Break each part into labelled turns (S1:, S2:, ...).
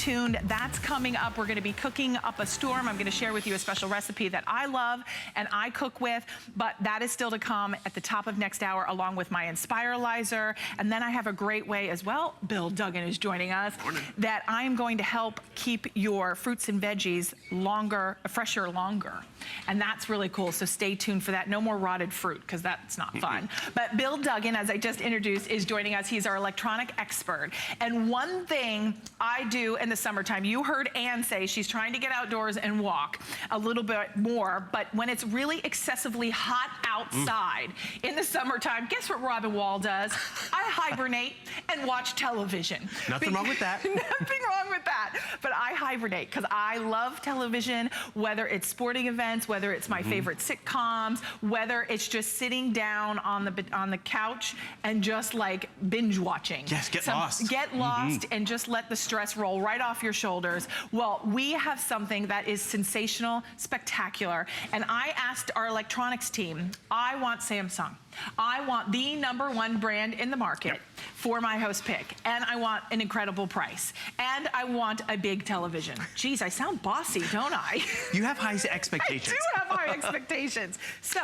S1: tuned. That's coming up. We're going to be cooking up a storm. I'm going to share with you a special recipe that I love and I cook with, but that is still to come at the top of next hour, along with my Inspiralizer. And then I have a great way as well, Bill Duggan is joining us, that I'm going to help keep your fruits and veggies fresher longer. And that's really cool, so stay tuned for that. No more rotted fruit, because that's not fun. But Bill Duggan, as I just introduced, is joining us. He's our electronic expert. And one thing I do in the summertime, you heard Ann say she's trying to get outdoors and walk a little bit more, but when it's really excessively hot outside in the summertime, guess what Robin Wall does? I hibernate and watch television.
S2: Nothing wrong with that.
S1: Nothing wrong with that. But I hibernate because I love television, whether it's sporting events, whether it's my favorite sitcoms, whether it's just sitting down on the couch and just like binge watching.
S2: Yes, get lost.
S1: Get lost and just let the stress roll right off your shoulders. Well, we have something that is sensational, spectacular, and I asked our electronics team, I want Samsung. I want the #1 brand in the market for my host pick, and I want an incredible price, and I want a big television. Geez, I sound bossy, don't I?
S2: You have high expectations.
S1: I do have high expectations. So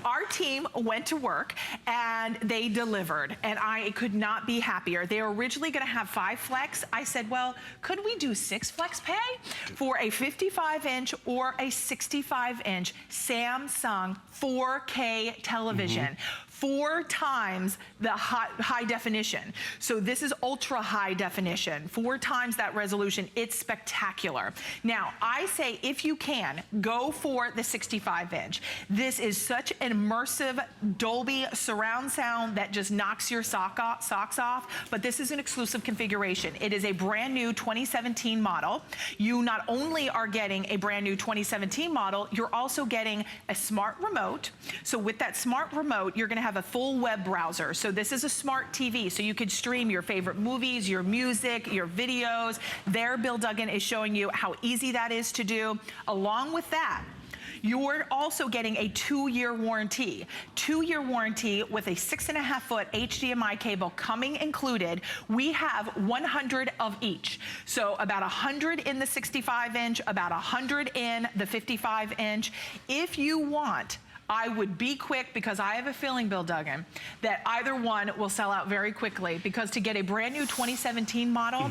S1: our team went to work and they delivered, and I could not be happier. They were originally going to have 5 flex. I said, well, could we do 6 flex pay for a 55-inch or a 65-inch Samsung 4K television? 4 times the high definition. So this is ultra high definition, 4 times that resolution. It's spectacular. Now, I say if you can, go for the 65-inch. This is such an immersive Dolby surround sound that just knocks your socks off, but this is an exclusive configuration. It is a brand new 2017 model. You not only are getting a brand new 2017 model, you're also getting a smart remote. So with that smart remote, you're gonna have a full web browser. So this is a smart TV, so you could stream your favorite movies, your music, your videos. There, Bill Duggan is showing you how easy that is to do. Along with that, you're also getting a 2-year warranty. 2-year warranty with a 6.5-foot HDMI cable coming included. We have 100 of each. So about 100 in the 65-inch, about 100 in the 55-inch. If you want, I would be quick, because I have a feeling, Bill Duggan, that either one will sell out very quickly, because to get a brand new 2017 model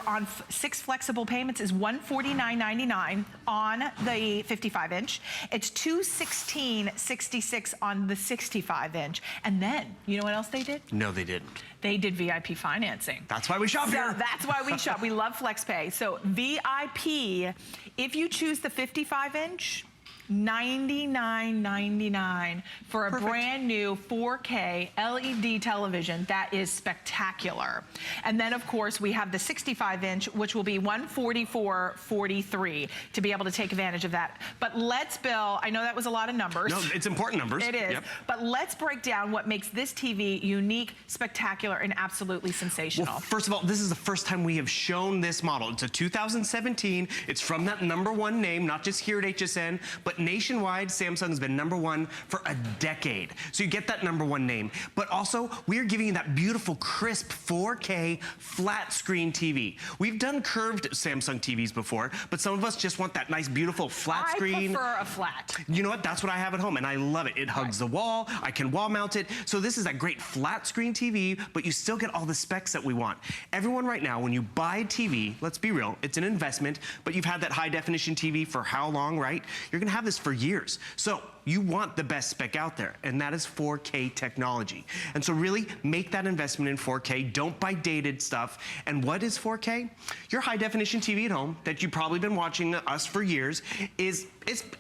S1: on 6 flexible payments is $149.99 on the 55-inch. It's $216.66 on the 65-inch. And then, you know what else they did?
S2: No, they didn't.
S1: They did VIP financing.
S2: That's why we shop here.
S1: That's why we shop. We love FlexPay. So VIP, if you choose the 55-inch, $99.99 for a brand new 4K LED television. That is spectacular. And then of course we have the 65-inch, which will be $144.43 to be able to take advantage of that. But let's, Bill, I know that was a lot of numbers.
S2: No, it's important numbers.
S1: It is. But let's break down what makes this TV unique, spectacular, and absolutely sensational.
S2: Well, first of all, this is the first time we have shown this model. It's a 2017. It's from that #1 name, not just here at HSN, but nationwide. Samsung's been #1 for a decade. So you get that #1 name. But also, we are giving you that beautiful, crisp 4K flat screen TV. We've done curved Samsung TVs before, but some of us just want that nice, beautiful flat screen.
S1: I prefer a flat.
S2: You know what? That's what I have at home, and I love it. It hugs the wall. I can wall mount it. So this is that great flat screen TV, but you still get all the specs that we want. Everyone right now, when you buy a TV, let's be real, it's an investment, but you've had that high definition TV for how long, right? You're gonna have this for years. So you want the best spec out there, and that is 4K technology. And so really make that investment in 4K. Don't buy dated stuff. And what is 4K? Your high definition TV at home that you've probably been watching us for years is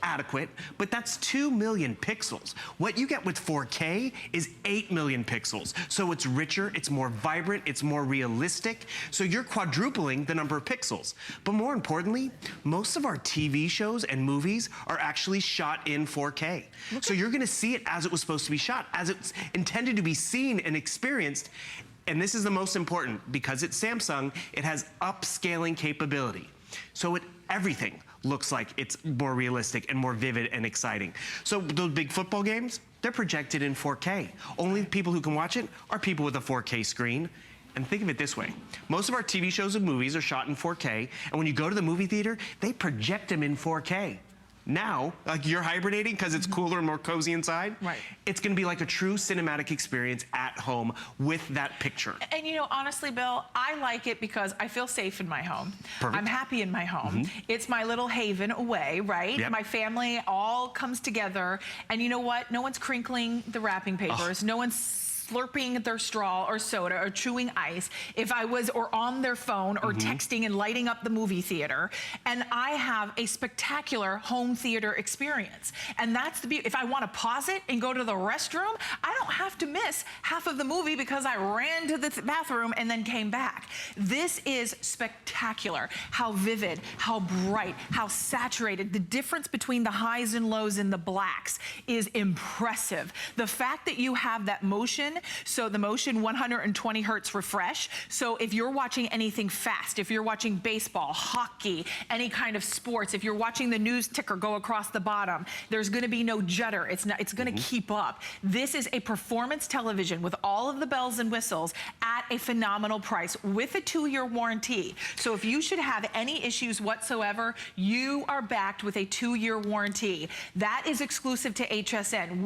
S2: adequate, but that's 2 million pixels. What you get with 4K is 8 million pixels. So it's richer, it's more vibrant, it's more realistic. So you're quadrupling the number of pixels. But more importantly, most of our TV shows and movies are actually shot in 4K. So you're gonna see it as it was supposed to be shot, as it's intended to be seen and experienced. And this is the most important, because it's Samsung, it has upscaling capability. So everything looks like it's more realistic and more vivid and exciting. So those big football games, they're projected in 4K. Only people who can watch it are people with a 4K screen. And think of it this way. Most of our TV shows and movies are shot in 4K, and when you go to the movie theater, they project them in 4K. Now, like you're hibernating because it's cooler and more cozy inside.
S1: Right.
S2: It's gonna be like a true cinematic experience at home with that picture.
S1: And you know, honestly, Bill, I like it because I feel safe in my home.
S2: Perfect.
S1: I'm happy in my home. It's my little haven away, right?
S2: Yep.
S1: My family all comes together. And you know what? No one's crinkling the wrapping papers. No one's slurping their straw or soda or chewing ice or on their phone or texting and lighting up the movie theater. And I have a spectacular home theater experience. And that's the beauty. If I want to pause it and go to the restroom, I don't have to miss half of the movie because I ran to the bathroom and then came back. This is spectacular. How vivid, how bright, how saturated. The difference between the highs and lows and the blacks is impressive. The fact that you have that motion, so the motion 120 hertz refresh. So if you're watching anything fast, if you're watching baseball, hockey, any kind of sports, if you're watching the news ticker go across the bottom, there's gonna be no judder. It's gonna keep up. This is a performance television with all of the bells and whistles at a phenomenal price with a 2-year warranty. So if you should have any issues whatsoever, you are backed with a 2-year warranty. That is exclusive to HSN.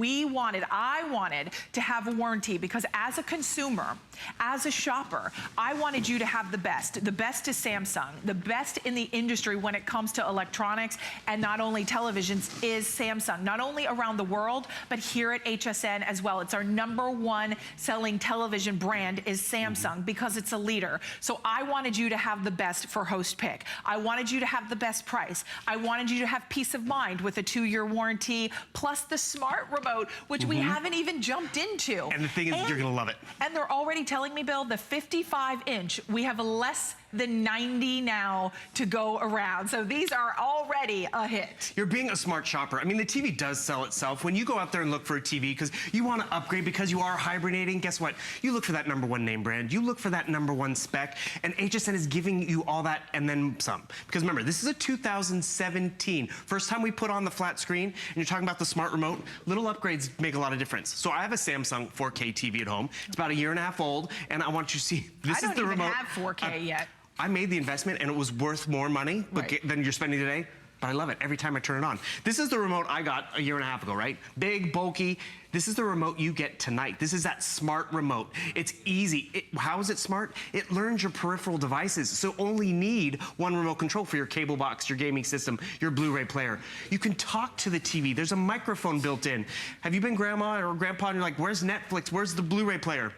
S1: I wanted to have a warranty because as a consumer, as a shopper, I wanted you to have the best. The best is Samsung. The best in the industry when it comes to electronics and not only televisions is Samsung. Not only around the world, but here at HSN as well. It's our #1 selling television brand is Samsung because it's a leader. So I wanted you to have the best for host pick. I wanted you to have the best price. I wanted you to have peace of mind with a 2-year warranty plus the smart remote, which we haven't even jumped into.
S2: And the thing is, you're gonna love it.
S1: And they're already telling me, Bill, the 55-inch, we have less than 90 now to go around. So these are already a hit.
S2: You're being a smart shopper. I mean, the TV does sell itself. When you go out there and look for a TV because you want to upgrade because you are hibernating, guess what? You look for that #1 name brand. You look for that #1 spec, and HSN is giving you all that and then some. Because remember, this is a 2017. First time we put on the flat screen, and you're talking about the smart remote, little upgrades make a lot of difference. So I have a Samsung 4K TV at home. It's about 1.5 years old, and I want you to see, this is the remote.
S1: I don't even have 4K yet.
S2: I made the investment and it was worth more money than you're spending today, but I love it every time I turn it on. This is the remote I got 1.5 years ago, right? Big, bulky. This is the remote you get tonight. This is that smart remote. It's easy. How is it smart? It learns your peripheral devices, so only need one remote control for your cable box, your gaming system, your Blu-ray player. You can talk to the TV. There's a microphone built in. Have you been grandma or grandpa and you're like, where's Netflix? Where's the Blu-ray player?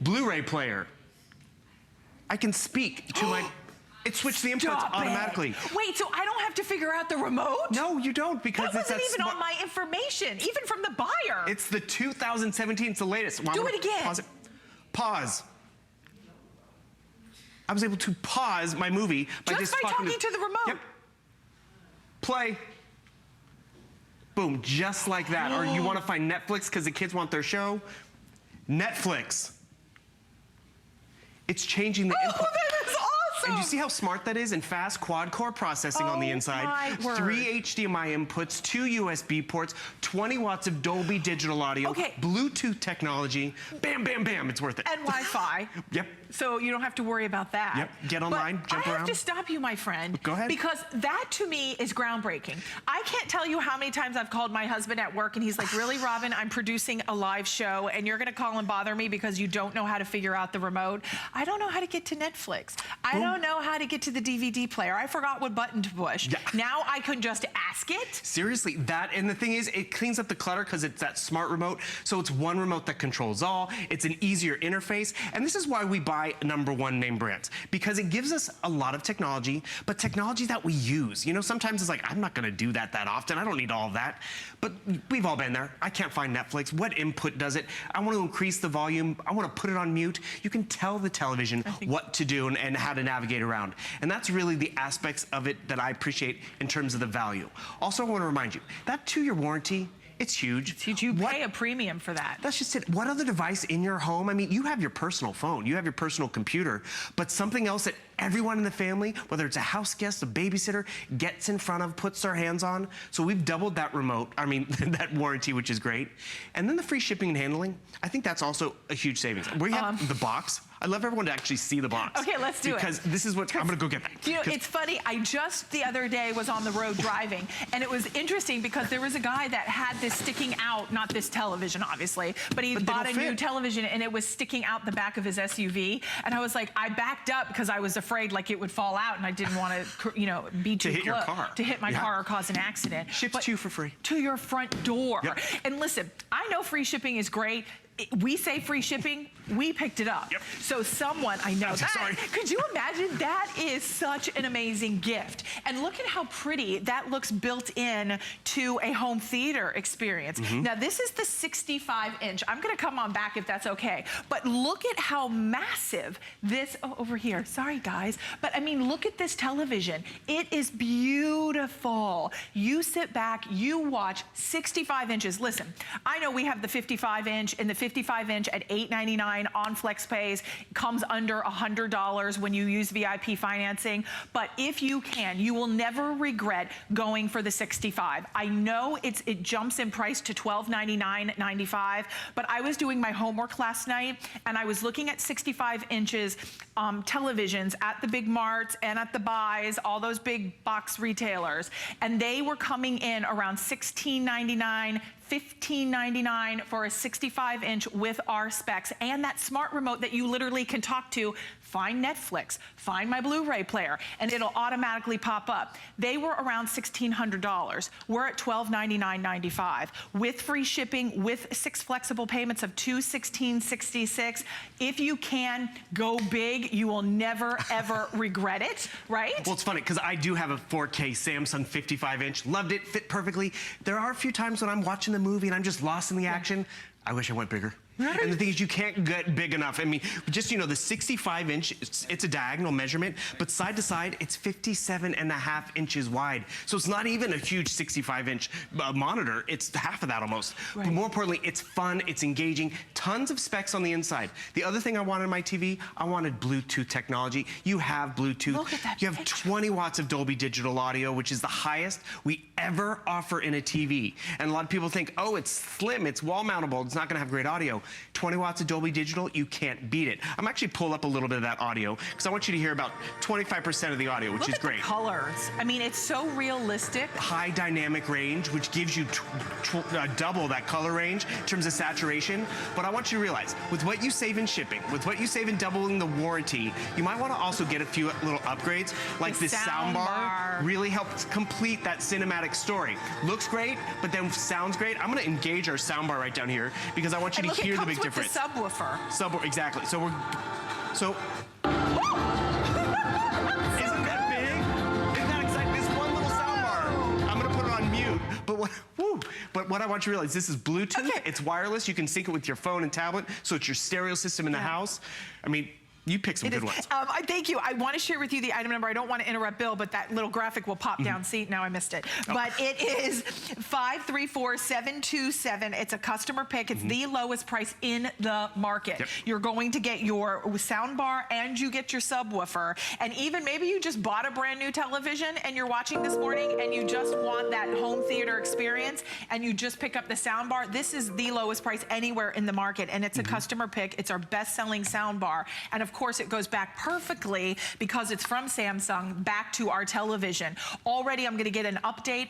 S2: Blu-ray player. I can speak to my... It switched the inputs automatically.
S1: Wait, so I don't have to figure out the remote?
S2: No, you don't, because
S1: that wasn't even on my information, even from the buyer.
S2: It's the 2017, it's the latest.
S1: Do it again.
S2: Pause it. Pause. I was able to pause my movie by just
S1: talking to the remote.
S2: Yep. Play. Boom, just like that. Or you want to find Netflix because the kids want their show. Netflix. It's changing the input.
S1: That is awesome.
S2: And you see how smart that is and fast quad-core processing on the inside.
S1: My word.
S2: 3 HDMI inputs, 2 USB ports, 20 watts of Dolby Digital Audio, Bluetooth technology. Bam, bam, bam, it's worth it.
S1: And Wi-Fi.
S2: Yep.
S1: So you don't have to worry about that.
S2: Yep, get online, jump around.
S1: I have to stop you, my friend.
S2: Go ahead.
S1: Because that, to me, is groundbreaking. I can't tell you how many times I've called my husband at work and he's like, really, Robin, I'm producing a live show and you're gonna call and bother me because you don't know how to figure out the remote. I don't know how to get to Netflix. I don't know how to get to the DVD player. I forgot what button to push. Yeah. Now I can just ask it.
S2: Seriously, and the thing is, it cleans up the clutter because it's that smart remote. So it's one remote that controls all. It's an easier interface. And this is why we buy #1 name brands, because it gives us a lot of technology, but technology that we use. You know, sometimes it's like, I'm not gonna do that often. I don't need all of that. But we've all been there. I can't find Netflix. What input does it? I want to increase the volume. I want to put it on mute. You can tell the television what to do and how to navigate around. And that's really the aspects of it that I appreciate in terms of the value. Also, I want to remind you, that 2-year warranty, it's huge.
S1: It's huge. You pay a premium for that.
S2: That's just it. What other device in your home? I mean, you have your personal phone, you have your personal computer, but something else that everyone in the family, whether it's a house guest, a babysitter, gets in front of, puts their hands on. So we've doubled that that warranty, which is great. And then the free shipping and handling, I think that's also a huge savings. We have the box. I'd love everyone to actually see the box.
S1: Okay, let's do it.
S2: Because this is what, I'm gonna go get that.
S1: You know, it's funny, I just the other day was on the road driving, and it was interesting because there was a guy that had this sticking out, not this television, obviously, but he bought a new television, and it was sticking out the back of his SUV, and I was like, I backed up because I was afraid like it would fall out, and I didn't want to, you know, be too
S2: hit your car.
S1: To hit my car or cause an accident.
S2: Ships to you for free.
S1: To your front door.
S2: Yep.
S1: And listen, I know free shipping is great. We say free shipping, we picked it up.
S2: Yep.
S1: So someone, I know that.
S2: Sorry.
S1: Could you imagine? That is such an amazing gift. And look at how pretty that looks built in to a home theater experience. Now this is the 65-inch. I'm gonna come on back if that's okay. But look at how massive this, over here, sorry guys. But I mean, look at this television. It is beautiful. You sit back, you watch 65 inches. Listen, I know we have the 55-inch and the 55-inch at $8.99 on FlexPays. Comes under $100 when you use VIP financing. But if you can, you will never regret going for the 65. I know it jumps in price to $12.99.95, but I was doing my homework last night and I was looking at 65 inches televisions at the big marts and at the buys, all those big box retailers, and they were coming in around $16.99, $15.99 for a 65-inch with our specs and that smart remote that you literally can talk to. Find Netflix, find my Blu-ray player, and it'll automatically pop up. They were around $1,600. We're at $1299.95 with free shipping, with 6 flexible payments of $216.66. If you can, go big. You will never, ever regret it, right?
S2: Well, it's funny because I do have a 4K Samsung 55-inch. Loved it, fit perfectly. There are a few times when I'm watching the movie and I'm just lost in the action. I wish I went bigger. Right. And the thing is, you can't get big enough. I mean, just, you know, the 65-inch, it's a diagonal measurement, but side to side, it's 57.5 inches wide. So it's not even a huge 65-inch monitor. It's half of that almost. Right. But more importantly, it's fun, it's engaging, tons of specs on the inside. The other thing I wanted in my TV, I wanted Bluetooth technology. You have Bluetooth.
S1: Look at that
S2: you have
S1: picture.
S2: 20 watts of Dolby Digital audio, which is the highest we ever offer in a TV. And a lot of people think, oh, it's slim, it's wall mountable, it's not gonna have great audio. 20 watts of Dolby Digital, you can't beat it. I'm actually pull up a little bit of that audio because I want you to hear about 25% of the audio, which is great.
S1: Look at the colors. I mean, it's so realistic.
S2: High dynamic range, which gives you double that color range in terms of saturation. But I want you to realize, with what you save in shipping, with what you save in doubling the warranty, you might want to also get a few little upgrades, like this sound bar. Really helps complete that cinematic story. Looks great, but then sounds great. I'm going to engage our sound bar right down here because I want you to hear the big difference.
S1: The subwoofer.
S2: Exactly. So isn't that big? Isn't that exciting? This one little sound bar. I'm gonna put it on mute. But what I want you to realize, this is Bluetooth. Okay. It's wireless. You can sync it with your phone and tablet, so it's your stereo system in the house. I mean, you pick some good ones.
S1: Thank you. I want to share with you the item number. I don't want to interrupt Bill, but that little graphic will pop down. See, now I missed it. But it is 534727. It's a customer pick. It's the lowest price in the market. Yep. You're going to get your sound bar and you get your subwoofer. And even maybe you just bought a brand new television and you're watching this morning and you just want that home theater experience and you just pick up the sound bar. This is the lowest price anywhere in the market, and it's a customer pick. It's our best-selling sound bar. And of course, it goes back perfectly because it's from Samsung back to our television. Already, I'm going to get an update